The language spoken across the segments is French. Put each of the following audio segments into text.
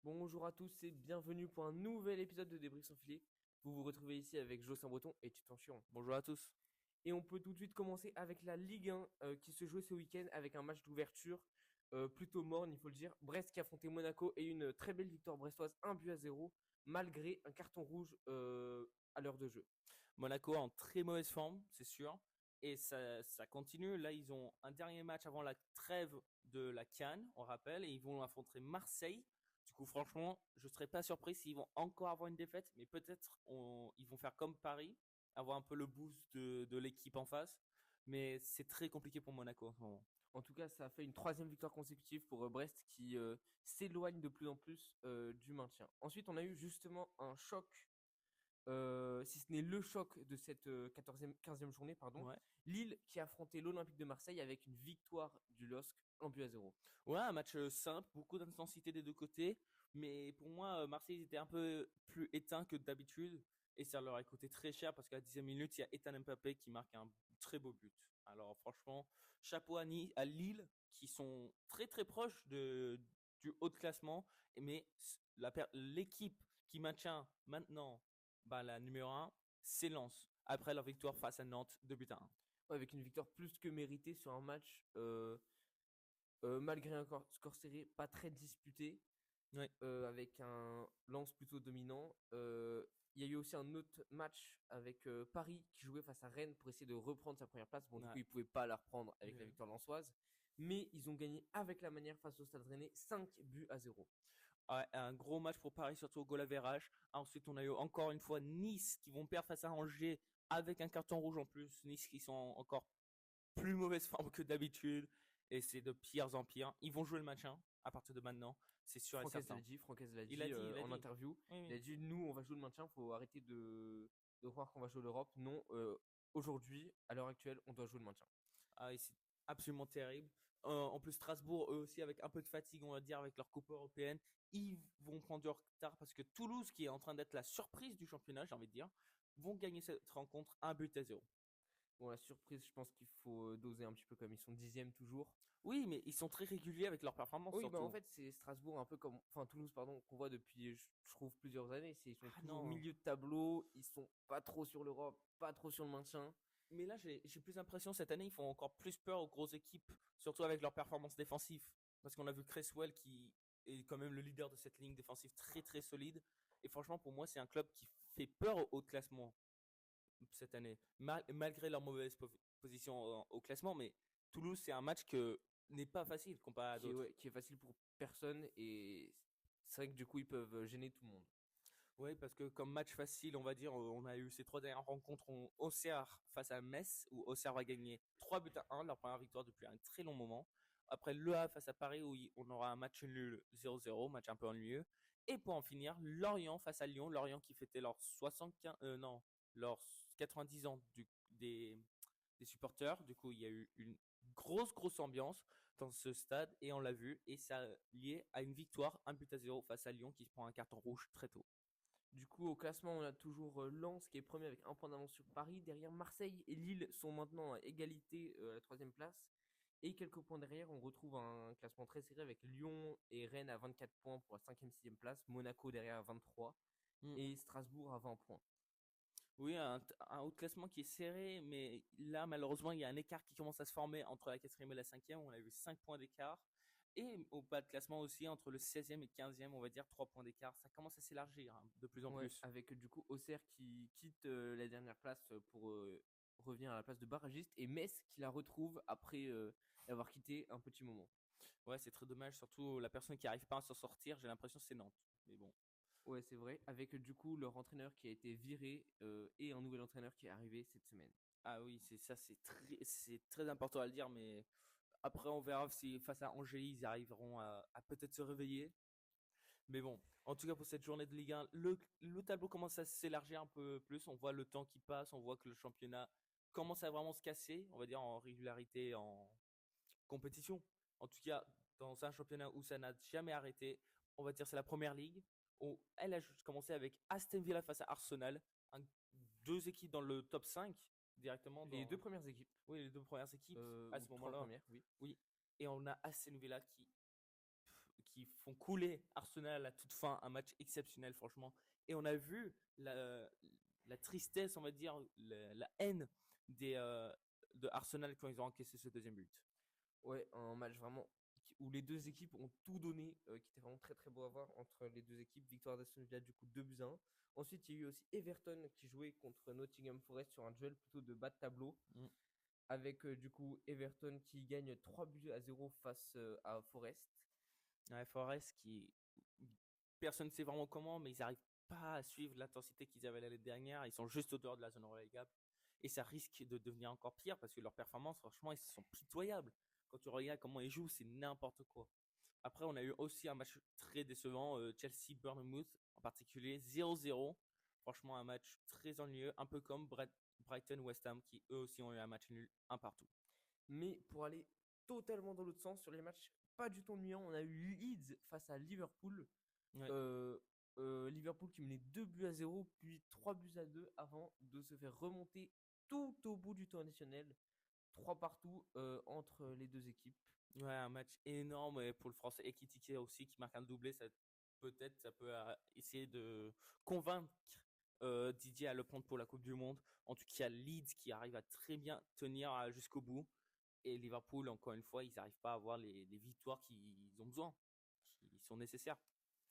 Bonjour à tous et bienvenue pour un nouvel épisode de Débrief sans filet. Vous vous retrouvez ici avec Jocelyn Breton et Titan Chiron. Bonjour à tous. Et on peut tout de suite commencer avec la Ligue 1 qui se jouait ce week-end avec un match d'ouverture plutôt morne, il faut le dire. Brest qui affrontait Monaco et une très belle victoire brestoise 1-0 malgré un carton rouge à l'heure de jeu. Monaco en très mauvaise forme, c'est sûr. Et ça continue. Là, ils ont un dernier match avant la trêve de la CAN, on rappelle, et ils vont affronter Marseille. Du coup, franchement, je ne serais pas surpris s'ils vont encore avoir une défaite, mais peut-être ils vont faire comme Paris, avoir un peu le boost de l'équipe en face. Mais c'est très compliqué pour Monaco en ce moment. En tout cas, ça a fait une troisième victoire consécutive pour Brest qui s'éloigne de plus en plus du maintien. Ensuite, on a eu justement un choc si ce n'est le choc de cette 15e journée, pardon. Ouais. Lille qui a affronté l'Olympique de Marseille avec une victoire du LOSC 1-0. Ouais, un match simple, beaucoup d'intensité des deux côtés. Mais pour moi, Marseille était un peu plus éteint que d'habitude. Et ça leur a coûté très cher parce qu'à la 10e minute, il y a Ethan Mbappé qui marque un très beau but. Alors franchement, chapeau à Lille qui sont très très proches du haut de classement. Mais l'équipe qui maintient maintenant la numéro 1, c'est Lens. Après leur victoire face à Nantes, 2-1. Ouais, avec une victoire plus que méritée sur un match malgré un score serré pas très disputé, Ouais. avec un lance plutôt dominant. Il y a eu aussi un autre match avec Paris qui jouait face à Rennes pour essayer de reprendre sa première place. Bon, du coup, Ouais. ils ne pouvaient pas la reprendre avec la Ouais. victoire lensoise. Mais ils ont gagné avec la manière face au Stade Rennais 5-0. Ouais, un gros match pour Paris, surtout au goal average. Ensuite, on a eu encore une fois Nice qui vont perdre face à Angers avec un carton rouge en plus. Nice qui sont encore plus mauvaise forme que d'habitude. Et c'est de pire en pire. Ils vont jouer le maintien à partir de maintenant. C'est sûr et certain. Francaise l'a Il a dit dit, il a en dit. interview. Oui, Il a oui. dit nous, on va jouer le maintien, faut arrêter de croire qu'on va jouer l'Europe. Non, aujourd'hui, à l'heure actuelle, on doit jouer le maintien. Ah, et c'est absolument terrible. En plus, Strasbourg, eux aussi, avec un peu de fatigue, on va dire, avec leur Coupe européenne, ils vont prendre du retard parce que Toulouse, qui est en train d'être la surprise du championnat, j'ai envie de dire, vont gagner cette rencontre 1-0. Bon, la surprise, je pense qu'il faut doser un petit peu comme ils sont 10e toujours. Oui, mais ils sont très réguliers avec leurs performances Oui, bah en surtout. fait, c'est Strasbourg un peu comme, enfin Toulouse, pardon, qu'on voit depuis, je trouve, plusieurs années. Ils sont Ah toujours non. milieu de tableau, ils sont pas trop sur l'Europe, pas trop sur le maintien. Mais là, j'ai plus l'impression cette année, ils font encore plus peur aux grosses équipes, surtout avec leurs performances défensives. Parce qu'on a vu Cresswell qui est quand même le leader de cette ligne défensive très très solide. Et franchement, pour moi, c'est un club qui fait peur au haut de classement cette année, malgré leur mauvaise position au classement. Mais Toulouse, c'est un match que n'est pas facile comparé à d'autres. Ouais, qui est facile pour personne et c'est vrai que du coup, ils peuvent gêner tout le monde. Oui, parce que comme match facile, on va dire, on a eu ces trois dernières rencontres, Auxerre face à Metz, où Auxerre va gagner 3-1, leur première victoire depuis un très long moment. Après Le Havre face à Paris, où on aura un match nul 0-0, match un peu ennuyeux. Et pour en finir, Lorient face à Lyon, Lorient qui fêtait leurs 75, non, leurs 90 ans des supporters. Du coup, il y a eu une grosse ambiance dans ce stade, et on l'a vu, et ça lié à une victoire, 1-0 face à Lyon qui se prend un carton rouge très tôt. Du coup, au classement, on a toujours Lens qui est premier avec un point d'avance sur Paris. Derrière, Marseille et Lille sont maintenant à égalité à la troisième place. Et quelques points derrière, on retrouve un classement très serré avec Lyon et Rennes à 24 points pour la 5e, 6e place. Monaco derrière à 23 Mm. et Strasbourg à 20 points. Oui, un haut de classement qui est serré, mais là, malheureusement, il y a un écart qui commence à se former entre la quatrième et la cinquième. On a vu 5 points d'écart. Et au bas de classement aussi, entre le 16e et 15e, on va dire 3 points d'écart. Ça commence à s'élargir de plus en Ouais, plus. avec du coup Auxerre qui quitte la dernière place pour revenir à la place de barragiste et Metz qui la retrouve après l'avoir quitté un petit moment. Ouais, c'est très dommage. Surtout la personne qui n'arrive pas à s'en sortir, j'ai l'impression que c'est Nantes. Mais bon. Ouais, c'est vrai. Avec du coup leur entraîneur qui a été viré et un nouvel entraîneur qui est arrivé cette semaine. Ah oui, c'est ça, c'est très important à le dire. Mais après, on verra si face à Angers, ils arriveront à peut-être se réveiller. Mais bon, en tout cas pour cette journée de Ligue 1, le tableau commence à s'élargir un peu plus. On voit le temps qui passe, on voit que le championnat commence à vraiment se casser, on va dire en régularité, en compétition. En tout cas, dans un championnat où ça n'a jamais arrêté, on va dire c'est la première ligue. Elle a juste commencé avec Aston Villa face à Arsenal, deux équipes dans le top 5 directement Les deux dans. premières équipes, Oui, les deux premières équipes à ou ce trois moment-là. premières, oui. Oui. Et on a Aston Villa qui font couler Arsenal à toute fin. Un match exceptionnel, franchement. Et on a vu la tristesse, on va dire, la haine de Arsenal quand ils ont encaissé ce deuxième but. Ouais, un match vraiment où les deux équipes ont tout donné, qui était vraiment très très beau à voir entre les deux équipes. Victoire d'Aston Villa du coup 2-1. Ensuite, il y a eu aussi Everton qui jouait contre Nottingham Forest sur un duel plutôt de bas de tableau. Mm. Avec du coup Everton qui gagne 3-0 face à Forest. Ouais, Forest qui. Personne ne sait vraiment comment, mais ils n'arrivent pas à suivre l'intensité qu'ils avaient l'année dernière. Ils sont juste au dehors de la zone relégable. Et ça risque de devenir encore pire parce que leurs performances, franchement, ils sont pitoyables. Quand tu regardes comment ils jouent, c'est n'importe quoi. Après, on a eu aussi un match très décevant, Chelsea-Bournemouth en particulier, 0-0. Franchement, un match très ennuyeux, un peu comme Brighton-West Ham qui eux aussi ont eu un match nul, un partout. Mais pour aller totalement dans l'autre sens sur les matchs pas du tout ennuyants, on a eu Leeds face à Liverpool. Ouais. Liverpool qui menait 2-0 puis 3-2 avant de se faire remonter tout au bout du temps additionnel. 3 partout entre les deux équipes. Ouais, un match énorme pour le français Ekitike aussi qui marque un doublé. Peut-être ça peut essayer de convaincre Didier à le prendre pour la Coupe du Monde. En tout cas, Leeds qui arrive à très bien tenir jusqu'au bout. Et Liverpool, encore une fois, ils n'arrivent pas à avoir les victoires qu'ils ont besoin, qui sont nécessaires.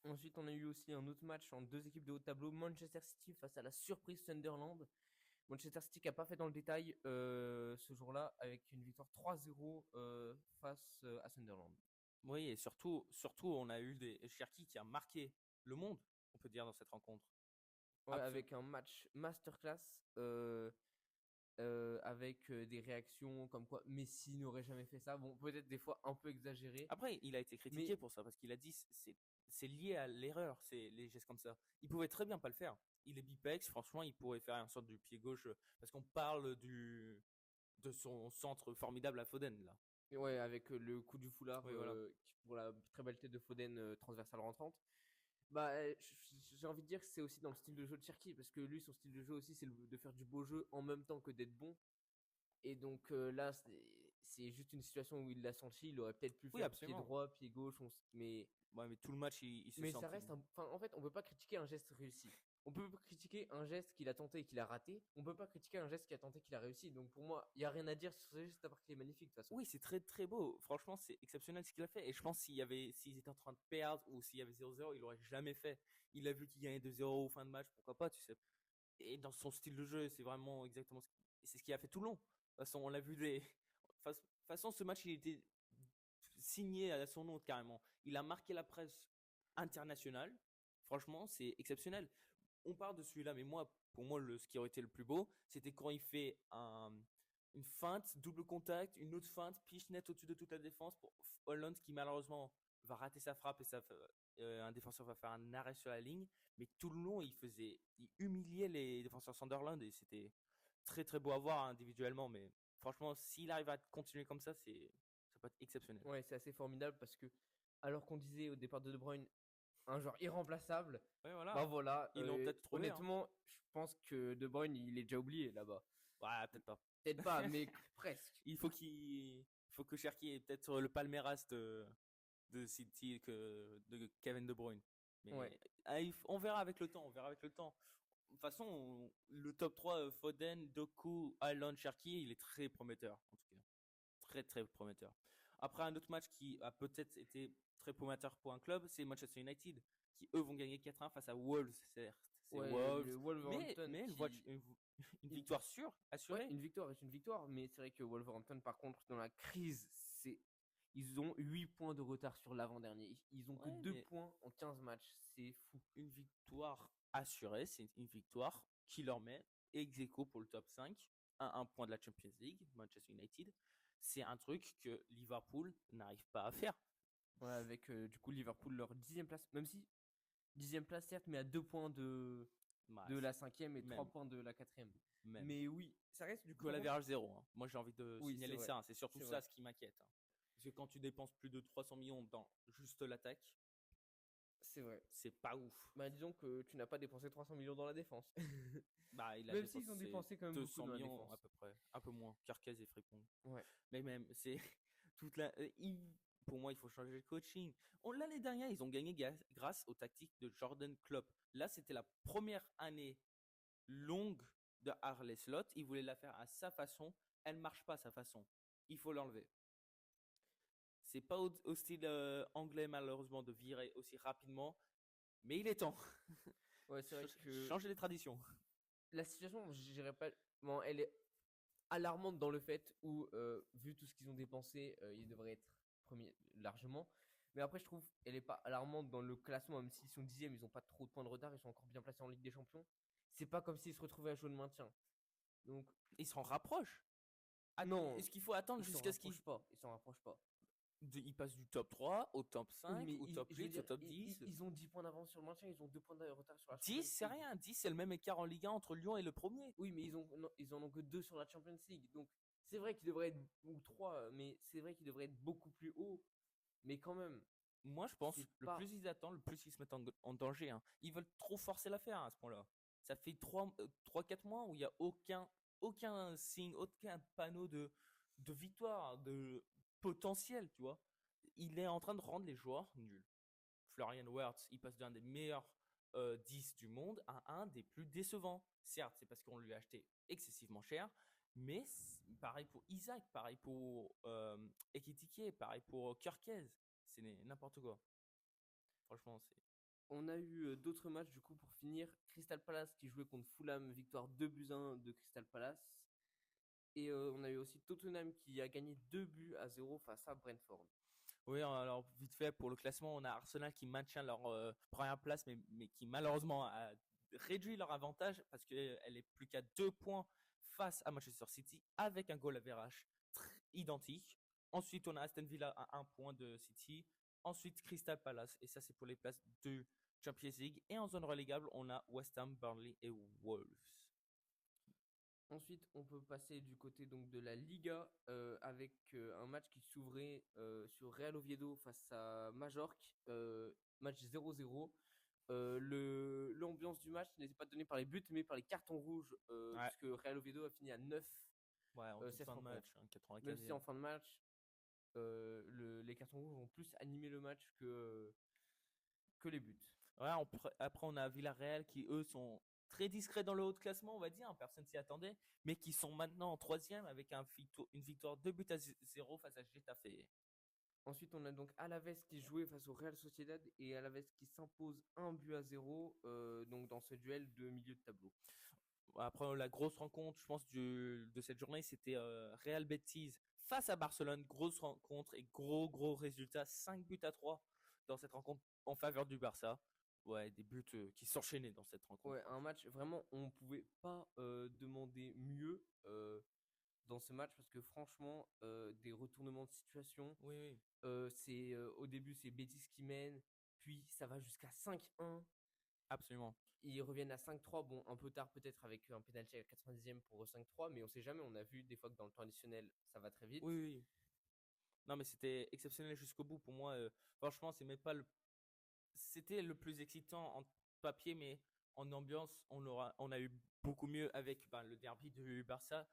Ensuite, on a eu aussi un autre match en deux équipes de haut tableau. Manchester City face à la surprise Sunderland. Manchester City qui n'a pas fait dans le détail ce jour-là avec une victoire 3-0 face à Sunderland. Oui, et surtout, on a eu Cherki qui a marqué le monde, on peut dire, dans cette rencontre. Ouais, avec un match masterclass avec des réactions comme quoi Messi n'aurait jamais fait ça. Bon, peut-être des fois un peu exagéré. Après, il a été critiqué pour ça parce qu'il a dit c'est lié à l'erreur, c'est les gestes comme ça. Il pouvait très bien pas le faire. Il est bipex, franchement, il pourrait faire une sorte du pied gauche parce qu'on parle de son centre formidable à Foden là. Et ouais, avec le coup du foulard Oui, voilà. pour la très belle tête de Foden transversale rentrante. Bah, j'ai envie de dire que c'est aussi dans le style de jeu de Cherki parce que lui, son style de jeu aussi, c'est de faire du beau jeu en même temps que d'être bon. Et donc là, c'est juste une situation où il l'a senti. Il aurait peut-être pu faire pied droit, pied gauche, mais ouais, mais tout le match, il se mais sent. ça reste en fait, on peut pas critiquer un geste réussi. On peut critiquer un geste qu'il a tenté et qu'il a raté. On peut pas critiquer un geste qu'il a tenté et qu'il a réussi. Donc pour moi, il y a rien à dire sur ce geste à part qu'il est magnifique de toute façon. Oui, c'est très très beau. Franchement, c'est exceptionnel ce qu'il a fait. Et je pense s'ils étaient en train de perdre ou s'il y avait 0-0, il l'aurait jamais fait. Il a vu qu'il gagnait 2-0 au fin de match, pourquoi pas, tu sais. Et dans son style de jeu, c'est vraiment exactement c'est ce qu'il a fait tout le long. De toute façon, on l'a vu de toute façon, ce match, il était signé à son nom carrément. Il a marqué la presse internationale. Franchement, c'est exceptionnel. On parle de celui-là, mais pour moi, ce qui aurait été le plus beau, c'était quand il fait une feinte, double contact, une autre feinte, piche net au-dessus de toute la défense pour Holland qui malheureusement va rater sa frappe et un défenseur va faire un arrêt sur la ligne. Mais tout le long, il humiliait les défenseurs Sunderland et c'était très très beau à voir individuellement. Mais franchement, s'il arrive à continuer comme ça, ça peut être exceptionnel. Ouais, c'est assez formidable parce que alors qu'on disait au départ de Bruyne un joueur irremplaçable, ouais, voilà. Bah voilà, ils l'ont peut-être trouvé. Honnêtement, je pense que De Bruyne, il est déjà oublié là-bas. Ouais, peut-être pas. Peut-être pas, mais presque. Il faut que Cherki ait peut-être le palmarès de City de Kevin De Bruyne. Mais ouais. on verra avec le temps. De toute façon, le top 3, Foden, Doku, Haaland, Cherki, il est très prometteur, en tout cas. Très, très prometteur. Après, un autre match qui a peut-être été très prometteur pour un club, c'est Manchester United, qui eux vont gagner 4-1 face à Wolves, certes. C'est Wolves, mais une victoire sûre, assurée. Ouais, une victoire est une victoire, mais c'est vrai que Wolverhampton, par contre, dans la crise, ils ont 8 points de retard sur l'avant-dernier. Ils ont que 2 points en 15 matchs. C'est fou. Une victoire assurée, c'est une victoire qui leur met ex-aequo pour le top 5, à 1 point de la Champions League, Manchester United. C'est un truc que Liverpool n'arrive pas à faire. Ouais, avec du coup Liverpool leur 10e place, même si 10e place certes, mais à 2 points de la 5e et 3 points de la 4e. Mais oui, ça reste du coup. La virage 0. Hein. Moi j'ai envie de signaler ça. C'est surtout ça ce qui m'inquiète. Hein. Parce que quand tu dépenses plus de 300 millions dans juste l'attaque, c'est vrai. C'est pas ouf. Bah disons que tu n'as pas dépensé 300 millions dans la défense. Même s'ils ont dépensé quand même 200 beaucoup dans millions la défense. à peu près, un peu moins. Carquez et Fripon. Ouais. Mais même c'est toute la pour moi, il faut changer de coaching. L'année dernière, ils ont gagné grâce aux tactiques de Jordan Klopp. Là, c'était la première année longue de Arne Slot. Il voulait la faire à sa façon. Elle ne marche pas à sa façon. Il faut l'enlever. C'est pas au style anglais, malheureusement, de virer aussi rapidement. Mais il est temps. Ouais, c'est vrai que Changer les traditions. la situation, je dirais pas. Bon, elle est alarmante dans le fait où, vu tout ce qu'ils ont dépensé, ils devraient être premiers largement. Mais après, je trouve elle est pas alarmante dans le classement, même s'ils sont dixièmes, ils ont pas trop de points de retard, ils sont encore bien placés en Ligue des Champions. C'est pas comme s'ils se retrouvaient à jouer le maintien. Donc, Ils s'en rapprochent. non, Est-ce qu'il faut attendre ils s'en jusqu'à ce qu'ils rapprochent pas. Ils s'en rapprochent pas. ils passent du top 3 au top Oui, 5, mais au top je veux 8, au dire, top 10? ils ont 10 points d'avance sur le maintien, ils ont 2 points de retard sur la 10, Champions c'est League. rien. 10, c'est le même écart en Ligue 1 entre Lyon et le premier. Oui, mais ils en ont que 2 sur la Champions League. Donc, c'est vrai qu'ils devraient être, ou 3, mais c'est vrai qu'ils devraient être beaucoup plus haut. Mais quand même, Moi, je pense, c'est le pas. plus ils attendent, le plus ils se mettent en danger, hein. Ils veulent trop forcer l'affaire à ce point-là. Ça fait 3-4 mois où il n'y a aucun signe, aucun panneau de victoire, de potentiel, tu vois. Il est en train de rendre les joueurs nuls. Florian Wirtz, il passe d'un des meilleurs 10 du monde à un des plus décevants. Certes, c'est parce qu'on lui a acheté excessivement cher, mais pareil pour Isaac, pareil pour Ekitike, pareil pour Kirkez. C'est n'importe quoi. Franchement, c'est. On a eu d'autres matchs du coup pour finir. Crystal Palace qui jouait contre Fulham, victoire 2-1 de Crystal Palace. Et on a eu aussi Tottenham qui a gagné 2-0 face à Brentford. Oui, alors vite fait, pour le classement, on a Arsenal qui maintient leur première place, mais qui malheureusement a réduit leur avantage parce qu'elle est plus qu'à 2 points face à Manchester City avec un goal average identique. Ensuite, on a Aston Villa à 1 point de City. Ensuite, Crystal Palace. Et ça, c'est pour les places de Champions League. Et en zone relégable, on a West Ham, Burnley et Wolves. Ensuite, on peut passer du côté donc de la Liga avec un match qui s'ouvrait sur Real Oviedo face à Majorque, match 0-0. L'ambiance du match n'était pas donnée par les buts, mais par les cartons rouges, Ouais. puisque Real Oviedo a fini à 9 Ouais, en toute cette fin de rencontre. match, hein, 95e. Même si en fin de match, les cartons rouges ont plus animé le match que les buts. Ouais, après, on a Villarreal qui, eux, sont très discrets dans le haut de classement, on va dire. Personne s'y attendait. Mais qui sont maintenant en troisième avec une victoire 2-0 face à Getafe. Ensuite, on a donc Alaves qui jouait face au Real Sociedad et Alaves qui s'impose 1-0 donc dans ce duel de milieu de tableau. Après, la grosse rencontre, je pense, de cette journée, c'était Real Betis face à Barcelone. Grosse rencontre et gros résultat. 5-3 dans cette rencontre en faveur du Barça. Ouais, des buts qui s'enchaînaient dans cette rencontre. Ouais, un match vraiment, on ne pouvait pas demander mieux dans ce match parce que franchement, des retournements de situation, Oui, oui. au début c'est Betis qui mène, puis ça va jusqu'à 5-1. Absolument. Ils reviennent à 5-3, bon un peu tard peut-être avec un penalty à la 90e pour 5-3, mais on sait jamais, on a vu des fois que dans le temps additionnel ça va très vite. Oui, oui. Non, mais c'était exceptionnel jusqu'au bout. Pour moi, franchement, c'est même pas c'était le plus excitant en papier, mais en ambiance, on a eu beaucoup mieux avec le derby du Barça.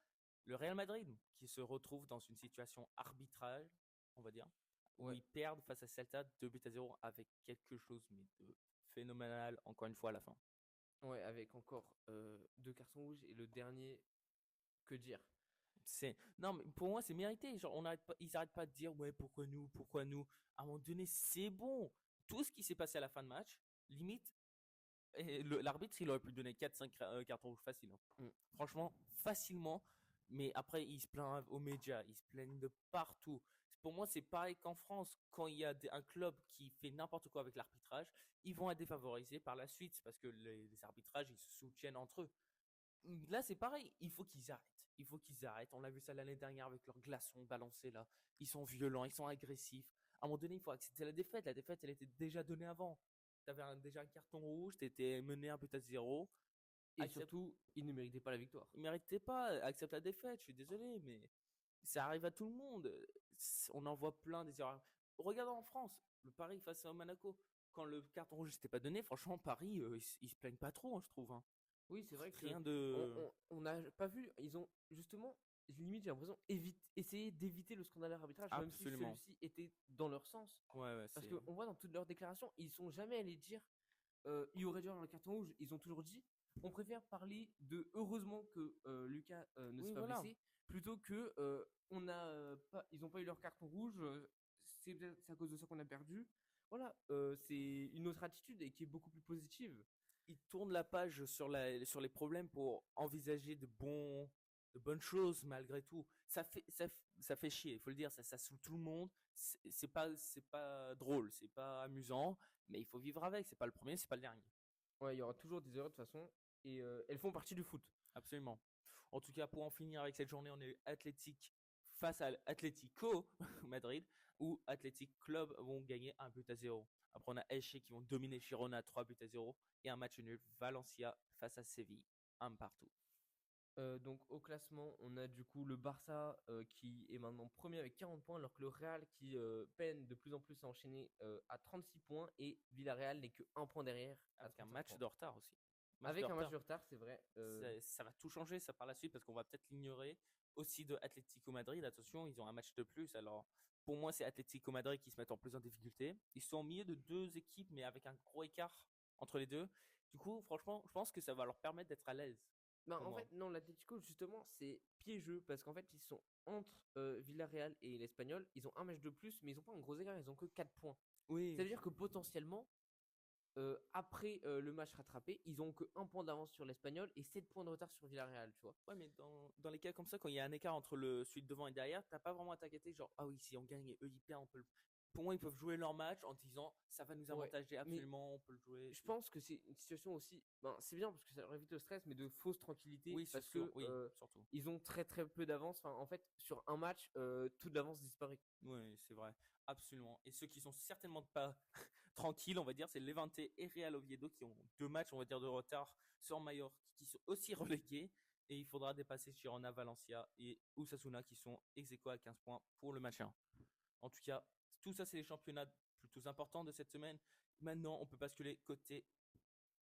Le Real Madrid, qui se retrouve dans une situation arbitrale, on va dire, où Ouais. ils perdent face à Celta 2-0 avec quelque chose mais de phénoménal, encore une fois, à la fin. Ouais, avec encore 2 cartons rouges et le dernier, que dire? Non, mais pour moi, c'est mérité. Genre, ils n'arrêtent pas de dire, ouais, pourquoi nous, pourquoi nous. À un moment donné, c'est bon. Tout ce qui s'est passé à la fin de match, limite, et l'arbitre, il aurait pu donner 4-5 cartons rouges faciles, hein. Mm. Franchement, facilement. Mais après, il se plaint aux médias, il se plaignent de partout. Pour moi, c'est pareil qu'en France, quand il y a un club qui fait n'importe quoi avec l'arbitrage, ils vont être défavorisés par la suite parce que les arbitrages, ils se soutiennent entre eux. Là, c'est pareil, il faut qu'ils arrêtent. Il faut qu'ils arrêtent. On l'a vu ça l'année dernière avec leurs glaçons balancés là. Ils sont violents, ils sont agressifs. À un moment donné, il faut accepter la défaite. La défaite, elle était déjà donnée avant. Tu avais déjà un carton rouge, tu étais mené 1-0. Et surtout, ils ne méritaient pas la victoire. Ils ne méritaient pas. Accepte la défaite, je suis désolé, mais ça arrive à tout le monde. On en voit plein des erreurs. Regarde en France, le Paris face à Monaco. Quand le carton rouge n'était pas donné, franchement, Paris, ils se plaignent pas trop, hein, je trouve, hein. Oui, c'est vrai que Rien de. on n'a pas vu. Ils ont justement limite, j'ai l'impression, essayer d'éviter le scandale arbitrage, même si Absolument. celui-ci était dans leur sens. Ouais, Parce c'est. qu'on voit dans toutes leurs déclarations, ils sont jamais allés dire il y aurait dû avoir le carton rouge. Ils ont toujours dit on préfère parler de heureusement que Lucas ne s'est Oui, pas voilà. blessé plutôt que ils n'ont pas eu leur carton rouge. C'est à cause de ça qu'on a perdu. Voilà, c'est une autre attitude et qui est beaucoup plus positive. Ils tournent la page sur les problèmes pour envisager de bonnes choses malgré tout. Ça fait chier, il faut le dire, ça saoule tout le monde. C'est pas drôle, c'est pas amusant, mais il faut vivre avec. C'est pas le premier, c'est pas le dernier. Ouais, il y aura toujours des erreurs de toute façon et elles font partie du foot. Absolument. En tout cas, pour en finir avec cette journée, on a eu Athletic face à Atlético Madrid, où Athletic Club vont gagner 1 but à 0. Après, on a Elche qui vont dominer Girona 3 buts à 0 et un match nul Valencia face à Séville, un partout. Donc au classement, on a du coup le Barça qui est maintenant premier avec 40 points, alors que le Real qui peine de plus en plus à enchaîner à 36 points et Villarreal n'est que 1 point derrière à Avec un 35 match points. de retard aussi. Avec un match de retard, c'est vrai. Ça va tout changer ça par la suite parce qu'on va peut-être l'ignorer. Aussi de Atlético Madrid, attention, ils ont un match de plus. Alors pour moi, c'est Atlético Madrid qui se mettent en plus en difficulté. Ils sont au milieu de deux équipes, mais avec un gros écart entre les deux. Du coup, franchement, je pense que ça va leur permettre d'être à l'aise. Ben, Pour en moi. fait, non, l'Atlético, justement, c'est piégeux parce qu'en fait, ils sont entre Villarreal et l'Espagnol. Ils ont un match de plus, mais ils n'ont pas un gros écart, ils ont que 4 points. Oui. Ça veut dire que potentiellement, après le match rattrapé, ils ont que 1 point d'avance sur l'Espagnol et 7 points de retard sur Villarreal, tu vois. Ouais, mais dans les cas comme ça, quand il y a un écart entre celui de devant et derrière, t'as pas vraiment à t'inquiéter. Genre, ah oui, si on gagne et eux ils perdent, on peut pour moi, ils peuvent jouer leur match en disant ça va nous Ouais, avantager mais absolument, on peut le jouer. je pense que c'est une situation aussi. Ben, c'est bien parce que ça leur évite le stress, mais de fausse tranquillité Oui, parce que oui, surtout. ils ont très très peu d'avance. Enfin, en fait, sur un match, toute l'avance disparaît. Oui, c'est vrai, absolument. Et ceux qui sont certainement pas tranquilles, on va dire, c'est Levante et Real Oviedo qui ont 2 matchs, on va dire, de retard sur Mallorca, qui sont aussi relégués. Et il faudra dépasser Girona, Valencia et Osasuna qui sont ex aequo à 15 points pour le match 1. En tout cas, tout ça, c'est les championnats plutôt importants de cette semaine. Maintenant, on peut basculer côté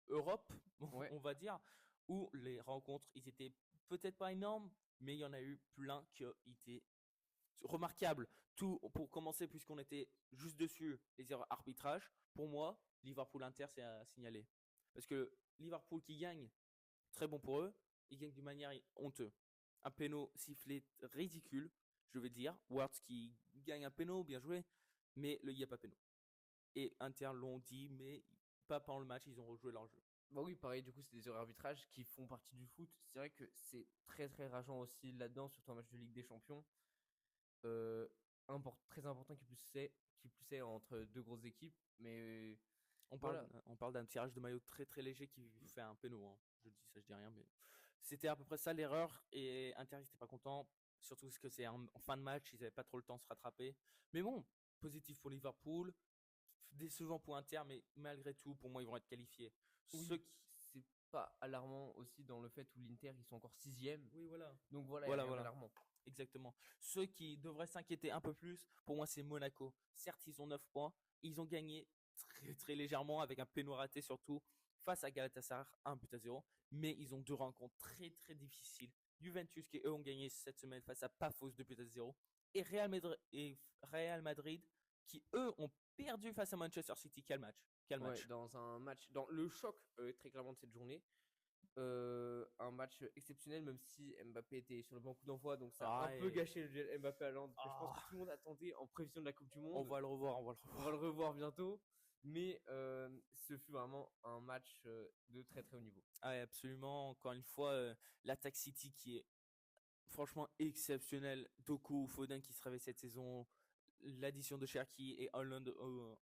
Europe, Ouais. on va dire, où les rencontres, ils étaient peut-être pas énormes, mais il y en a eu plein qui étaient remarquables. Tout pour commencer, puisqu'on était juste dessus, les erreurs arbitrage. Pour moi, Liverpool-Inter, c'est à signaler. Parce que Liverpool qui gagne, très bon pour eux, ils gagnent d'une manière honteuse. Un péno sifflé ridicule, je vais dire. Words qui gagne un péno, bien joué, mais il n'y a pas péno. Et Inter l'ont dit, mais pas pendant le match, ils ont rejoué leur jeu. Bah oui, pareil, du coup, c'est des erreurs arbitrage qui font partie du foot. C'est vrai que c'est très très rageant aussi là-dedans, surtout un match de Ligue des Champions. Euh, Très important qui plus est entre deux grosses équipes. Mais On parle, voilà. on parle d'un tirage de maillot très très léger qui fait un péno. Hein. Je dis ça, je dis rien, mais c'était à peu près ça l'erreur. Et Inter n'était pas content, surtout parce que c'est en fin de match, ils n'avaient pas trop le temps de se rattraper. Mais bon, positif pour Liverpool, décevant pour Inter, mais malgré tout, pour moi, ils vont être qualifiés. Ceux Oui, qui, c'est pas alarmant aussi dans le fait où l'Inter, ils sont encore sixième. oui, voilà, Donc voilà, il n'y a voilà, rien voilà. d'alarmant. Exactement. Ceux qui devraient s'inquiéter un peu plus, pour moi, c'est Monaco. Certes, ils ont 9 points. Ils ont gagné très, très légèrement avec un péno raté surtout face à Galatasaray, 1 but à 0. Mais ils ont 2 rencontres très, très difficiles. Juventus qui, eux, ont gagné cette semaine face à Pafos 2 buts à 0. Et Real Madrid qui, eux, ont perdu face à Manchester City. Quel match. Quel Ouais, match. dans un match, dans le choc très clairement de cette journée. Un match exceptionnel, même si Mbappé était sur le banc coup d'envoi, donc ça a un peu gâché le duel Mbappé Haaland que je pense que tout le monde attendait en prévision de la Coupe du On Monde. va le revoir, on va le On revoir. va le revoir bientôt, mais ce fut vraiment un match de très très haut niveau. Ah ouais, absolument. Encore une fois, l'attaque City qui est franchement exceptionnelle. Doku, Foden qui se réveille cette saison. L'addition de Cherki et Holland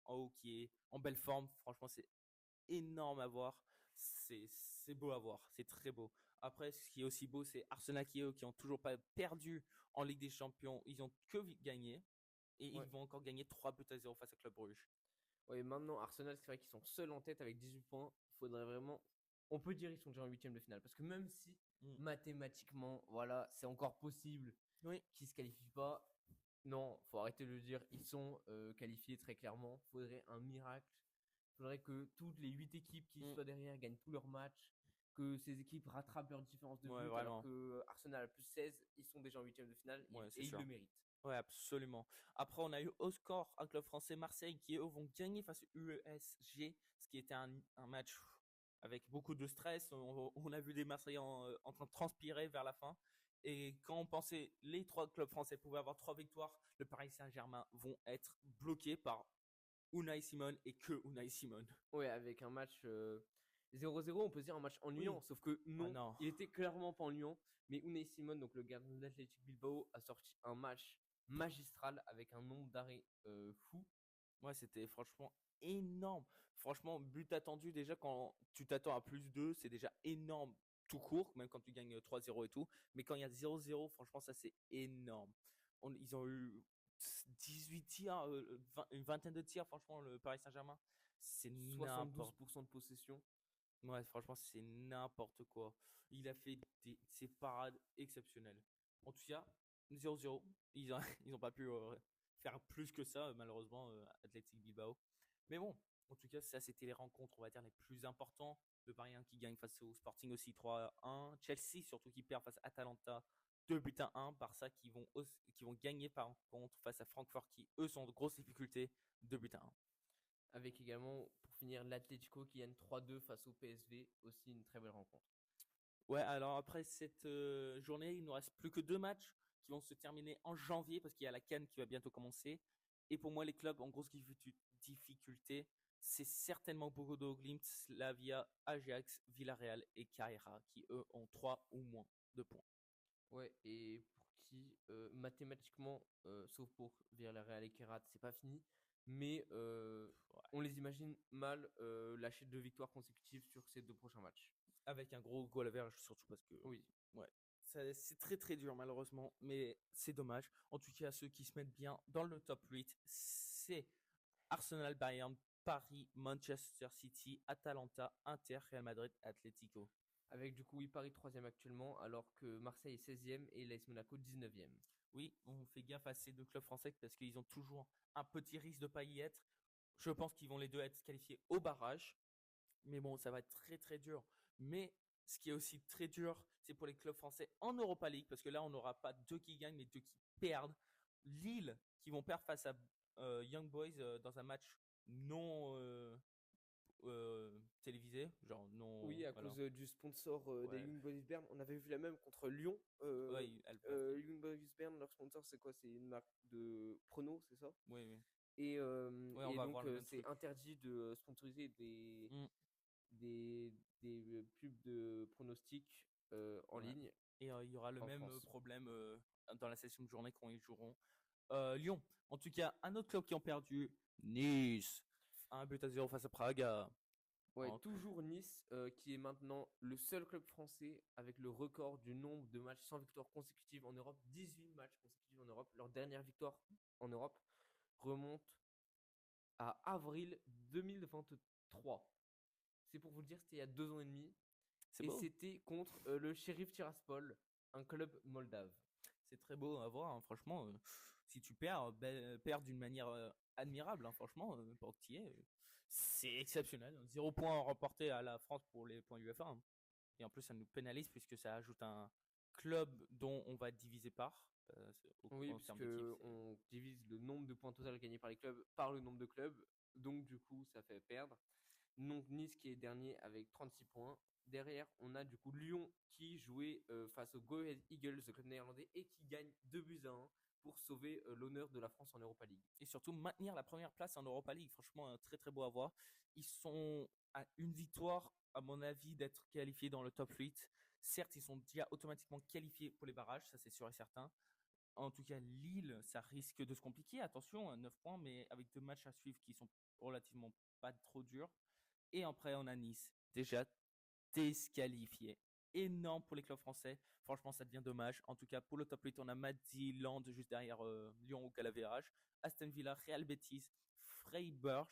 en haut qui est en belle forme. Franchement, c'est énorme à voir. C'est beau à voir. C'est très beau. Après, ce qui est aussi beau, c'est Arsenal qui, eux, qui ont toujours pas perdu en Ligue des Champions. Ils ont que gagné. Et ils Ouais. vont encore gagner 3 buts à 0 face à Club Brugge. Ouais, maintenant, Arsenal, c'est vrai qu'ils sont seuls en tête avec 18 points. Faudrait vraiment. On peut dire qu'ils sont déjà en huitième de finale. Parce que même si Mm. mathématiquement, voilà, c'est encore possible Oui. qu'ils ne se qualifient pas, non, faut arrêter de le dire. Ils sont qualifiés très clairement. Faudrait un miracle. Faudrait que toutes les 8 équipes qui Mm. soient derrière gagnent tous leurs matchs. que ces équipes rattrapent leur différence de Ouais, but, alors vraiment. que Arsenal a plus 16, ils sont déjà en huitième de finale Ouais, c'est et ils sûr. le méritent. Ouais, absolument. Après, on a eu au score un club français, Marseille, qui eux vont gagner face au UESG, ce qui était un match avec beaucoup de stress. On a vu des Marseillais en train de transpirer vers la fin. Et quand on pensait les trois clubs français pouvaient avoir 3 victoires, le Paris Saint-Germain vont être bloqués par Unai Simon et que Unai Simon. Ouais, avec un match 0-0, on peut se dire un match Oui. ennuyant, sauf que Ah non, non. il était clairement pas ennuyant. Mais Unai Simon, donc le gardien de l'Athletic Bilbao, a sorti un match magistral avec un nombre d'arrêts fou. Ouais, c'était franchement énorme. Franchement, but attendu déjà quand tu t'attends à plus 2, c'est déjà énorme tout court, même quand tu gagnes 3-0 et tout. Mais quand il y a 0-0, franchement, ça c'est énorme. Ils ont eu 18 tirs, une vingtaine de tirs, franchement, le Paris Saint-Germain. C'est n'importe. 72% de possession. Ouais, franchement, c'est n'importe quoi. Il a fait ses parades exceptionnelles. En tout cas, 0-0. Ils ont, ils ont pas pu faire plus que ça, malheureusement, Athletic Bilbao. Mais bon, en tout cas, ça, c'était les rencontres, on va dire, les plus importants. Le Paris qui gagne face au Sporting aussi 3-1. Chelsea, surtout, qui perd face à Atalanta 2-1. Barça qui vont gagner par contre face à Francfort, qui, eux, sont de grosses difficultés 2-1. Avec également, pour finir, l'Atlético qui gagne 3-2 face au PSV. Aussi une très belle rencontre. Ouais, alors après cette journée, il nous reste plus que 2 matchs qui vont se terminer en janvier parce qu'il y a la CAN qui va bientôt commencer. Et pour moi, les clubs en grosse difficulté, c'est certainement Bodo Glimt, Slavia, Ajax, Villarreal et Carrera qui, eux, ont 3 ou moins de points. Ouais, et pour qui, mathématiquement, sauf pour Villarreal et Kerat, c'est pas fini. Mais Ouais. on les imagine mal lâcher 2 victoires consécutives sur ces 2 prochains matchs. Avec un gros goal average, surtout parce que Oui. ouais, c'est très très dur malheureusement, mais c'est dommage. En tout cas, ceux qui se mettent bien dans le top 8, c'est Arsenal, Bayern, Paris, Manchester City, Atalanta, Inter, Real Madrid, Atlético. Avec du coup, oui, Paris 3e actuellement, alors que Marseille est 16e et l'AS Monaco 19e. Oui, on fait gaffe à ces deux clubs français parce qu'ils ont toujours un petit risque de pas y être. Je pense qu'ils vont les deux être qualifiés au barrage. Mais bon, ça va être très très dur. Mais ce qui est aussi très dur, c'est pour les clubs français en Europa League, parce que là, on n'aura pas 2 qui gagnent, mais 2 qui perdent. Lille, qui vont perdre face à Young Boys dans un match non télévisé, genre non, Oui, à voilà. cause du sponsor des Ouais, Young Boys Bern. On avait vu la même contre Lyon. ouais, elle perd. Young Boys Bern, leur sponsor, c'est quoi? C'est une marque de pronos, c'est ça? Oui, oui. Et, Ouais, on va avoir donc, le même c'est truc. interdit de sponsoriser Mm. des pubs de pronostics en Ouais. ligne Et il y aura le en même France. problème dans la session de journée quand ils joueront Lyon. En tout cas, un autre club qui ont perdu, Nice. 1-0 face à Praga. Ouais, En- toujours Nice, qui est maintenant le seul club français avec le record du nombre de matchs sans victoire consécutive en Europe. 18 matchs consécutifs en Europe. Leur dernière victoire en Europe remonte à avril 2023. C'est pour vous le dire, c'était il y a 2 ans et demi. C'est Et beau. c'était contre le Sheriff Tiraspol, un club moldave. C'est très beau à voir, hein. Franchement, si tu perds, perds d'une manière admirable, hein. Franchement, pour qui est, c'est exceptionnel. 0 point remporté à la France pour les points UEFA, hein. Et en plus, ça nous pénalise puisque ça ajoute un club dont on va diviser par. Oui, En puisque termes d'équipe, on divise le nombre de points total gagnés par les clubs par le nombre de clubs. Donc, du coup, ça fait perdre. Donc, Nice qui est dernier avec 36 points. Derrière, on a du coup Lyon qui jouait face au Go Ahead Eagles, le club néerlandais, et qui gagne 2-1 pour sauver l'honneur de la France en Europa League. et surtout maintenir la première place en Europa League. Franchement, très très beau à voir. Ils sont à une victoire, à mon avis, d'être qualifiés dans le top 8. Certes, ils sont déjà automatiquement qualifiés pour les barrages, ça c'est sûr et certain. En tout cas, Lille, ça risque de se compliquer. Attention, 9 points, mais avec 2 matchs à suivre qui sont relativement pas trop durs. Et après, on a Nice, déjà disqualifié. Énorme pour les clubs français. Franchement, ça devient dommage. En tout cas, pour le top 8, on a Midtjylland juste derrière Lyon au Calaverage, Aston Villa, Real Betis, Freiburg,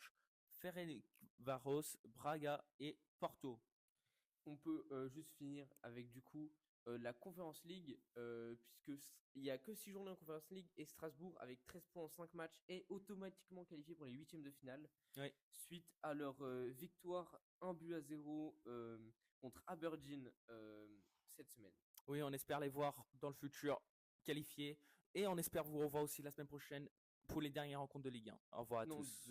Ferencváros, Braga et Porto. On peut juste finir avec du coup la Conference League, il n'y a que 6 journées en Conference League et Strasbourg, avec 13 points en 5 matchs, est automatiquement qualifié pour les huitièmes de finale Oui. suite à leur victoire 1-0 contre Aberdeen cette semaine. Oui, on espère les voir dans le futur qualifiés et on espère vous revoir aussi la semaine prochaine pour les dernières rencontres de Ligue 1. Au revoir à Non, tous.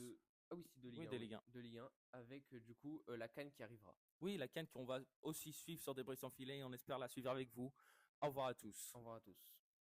Ah oui, c'est de Ligue Oui, 1, de oui. Ligue 1. De Ligue 1, avec du coup la CAN qui arrivera. Oui, la CAN qu'on va aussi suivre sur Débris sans filet et on espère la suivre avec vous. Au revoir à tous. Au revoir à tous.